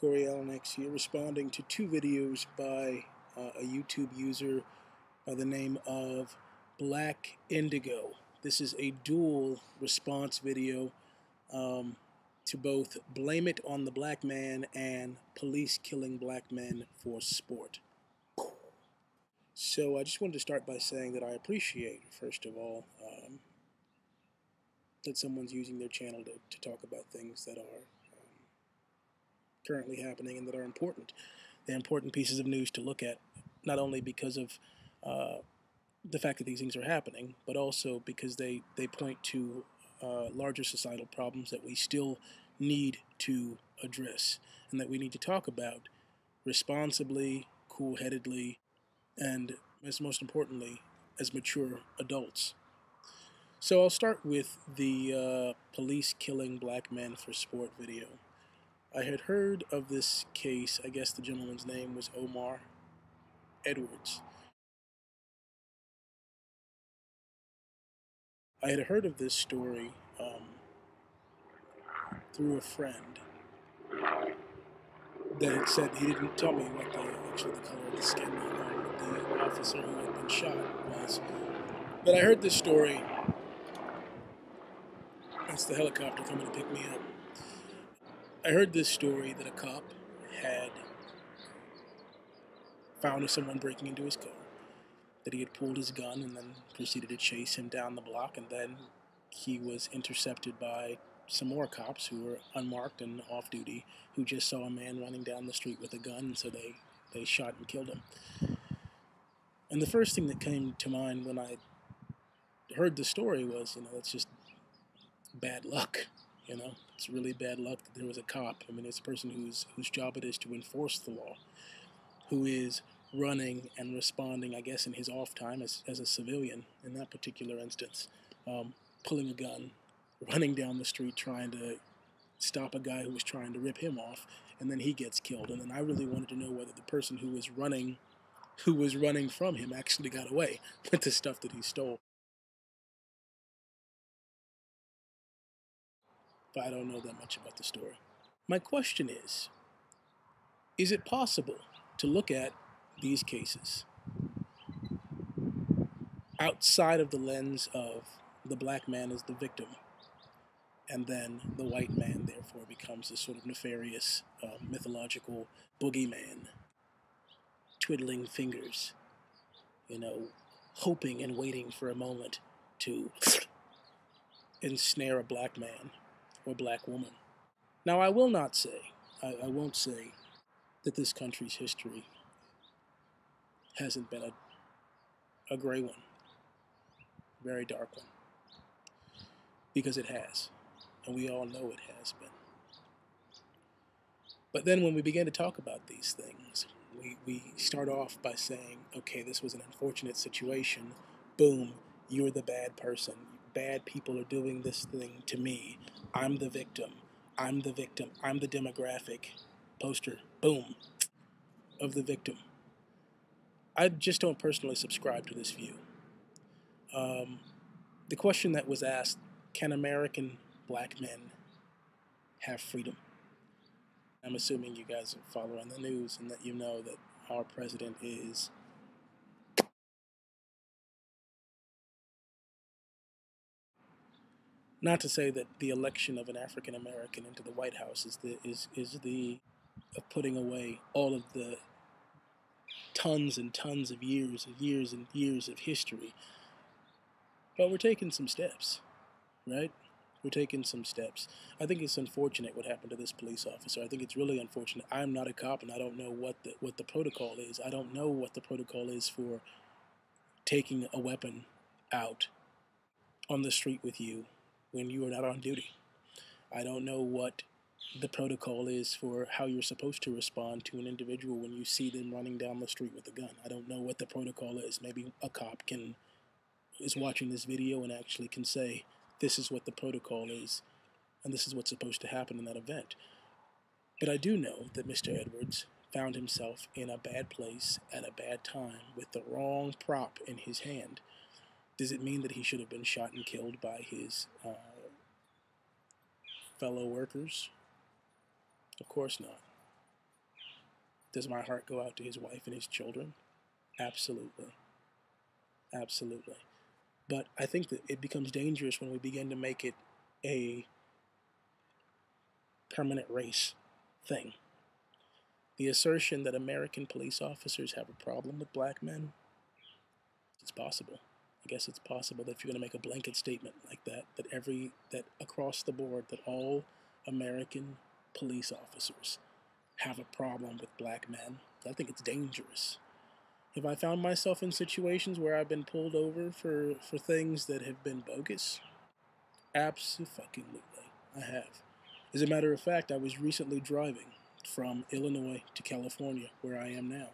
CoreyAllenX here, responding to two videos by a YouTube user by the name of BlaqueIndigo. This is a dual response video to both blame it on the black man and police killing black men for sport. So I just wanted to start by saying that I appreciate, first of all, that someone's using their channel to talk about things that are currently happening and that are important. They're important pieces of news to look at, not only because of the fact that these things are happening, but also because they point to larger societal problems that we still need to address and that we need to talk about responsibly, cool-headedly, and as most importantly, as mature adults. So I'll start with the police killing black men for sport video. I had heard of this case. I guess the gentleman's name was Omar Edwards. I had heard of this story through a friend that had said, he didn't tell me what the color of the skin of the officer who had been shot was, but I heard this story. That's the helicopter coming to pick me up. I heard this story that a cop had found someone breaking into his car, that he had pulled his gun and then proceeded to chase him down the block, and then he was intercepted by some more cops who were unmarked and off duty, who just saw a man running down the street with a gun, and so they shot and killed him. And the first thing that came to mind when I heard the story was, it's just bad luck. It's really bad luck that there was a cop. I mean, it's a person whose job it is to enforce the law, who is running and responding, I guess, in his off time as a civilian in that particular instance, pulling a gun, running down the street trying to stop a guy who was trying to rip him off, and then he gets killed. And then I really wanted to know whether the person who was running from him actually got away with the stuff that he stole. But I don't know that much about the story. My question is it possible to look at these cases outside of the lens of the black man as the victim, and then the white man therefore becomes this sort of nefarious, mythological boogeyman, twiddling fingers, hoping and waiting for a moment to ensnare a black man or black woman? Now, I will not say, I won't say that this country's history hasn't been a gray one, a very dark one, because it has, and we all know it has been. But then when we begin to talk about these things, we start off by saying, okay, this was an unfortunate situation, boom, you're the bad person, bad people are doing this thing to me, I'm the victim, I'm the demographic poster, boom, of the victim. I just don't personally subscribe to this view. The question that was asked, can American black men have freedom? I'm assuming you guys are following the news and that you know that our president is not to say that the election of an African American into the White House is the of putting away all of the tons and tons of years and years of history. But we're taking some steps, right? We're taking some steps. I think it's unfortunate what happened to this police officer. I think it's really unfortunate. I'm not a cop, and I don't know what the protocol is. I don't know what the protocol is for taking a weapon out on the street with you when you are not on duty. I don't know what the protocol is for how you're supposed to respond to an individual when you see them running down the street with a gun. I don't know what the protocol is. Maybe a cop is watching this video and actually can say, this is what the protocol is, and this is what's supposed to happen in that event. But I do know that Mr. Edwards found himself in a bad place at a bad time with the wrong prop in his hand. Does it mean that he should have been shot and killed by his fellow workers? Of course not. Does my heart go out to his wife and his children? Absolutely. Absolutely. But I think that it becomes dangerous when we begin to make it a permanent race thing. The assertion that American police officers have a problem with black men, it's possible. I guess it's possible that if you're going to make a blanket statement like that, that across the board, that all American police officers have a problem with black men, I think it's dangerous. Have I found myself in situations where I've been pulled over for things that have been bogus? Absolutely, I have. As a matter of fact, I was recently driving from Illinois to California, where I am now.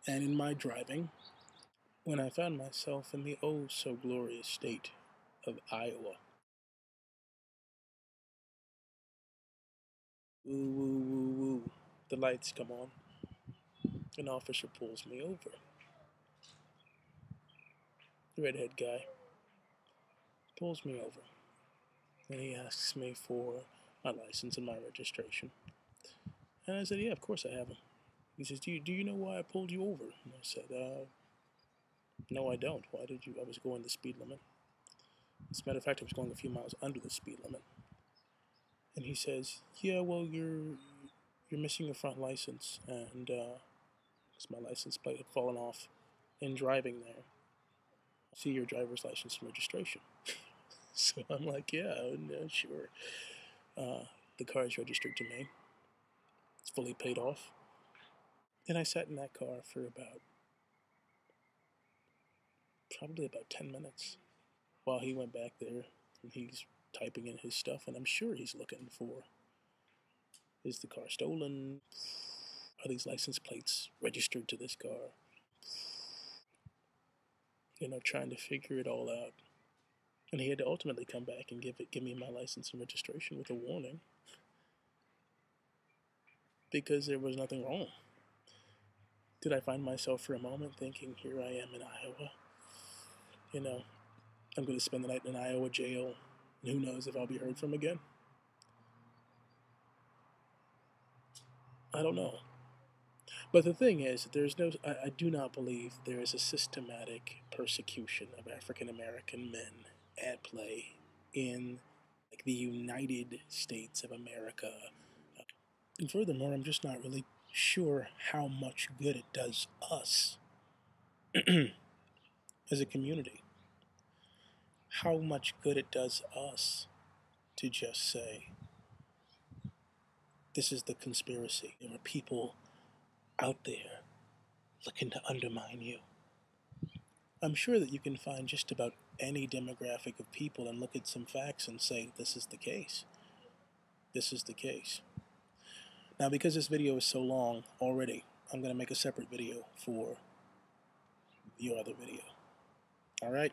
And in my driving, when I found myself in the oh so glorious state of Iowa, woo woo woo woo, the lights come on. An officer pulls me over. The redhead guy pulls me over. And he asks me for my license and my registration. And I said, yeah, of course I have them. He says, do you know why I pulled you over? And I said, no, I don't. Why did you? I was going the speed limit. As a matter of fact, I was going a few miles under the speed limit. And he says, yeah, well, you're missing your front license. And because my license plate had fallen off in driving there. See your driver's license and registration. So I'm like, yeah, no, sure. The car is registered to me. It's fully paid off. And I sat in that car for probably about 10 minutes while he went back there and he's typing in his stuff, and I'm sure he's looking for, is the car stolen? Are these license plates registered to this car? Trying to figure it all out. And he had to ultimately come back and give me my license and registration with a warning, because there was nothing wrong. Did I find myself for a moment thinking, here I am in Iowa? I'm going to spend the night in an Iowa jail, and who knows if I'll be heard from again? I don't know. But the thing is, I do not believe there is a systematic persecution of African American men at play in the United States of America. And furthermore, I'm just not really sure how much good it does us as a community. How much good it does us to just say, this is the conspiracy. There are people out there looking to undermine you. I'm sure that you can find just about any demographic of people and look at some facts and say, this is the case. This is the case. Now, because this video is so long already, I'm going to make a separate video for your other video. All right?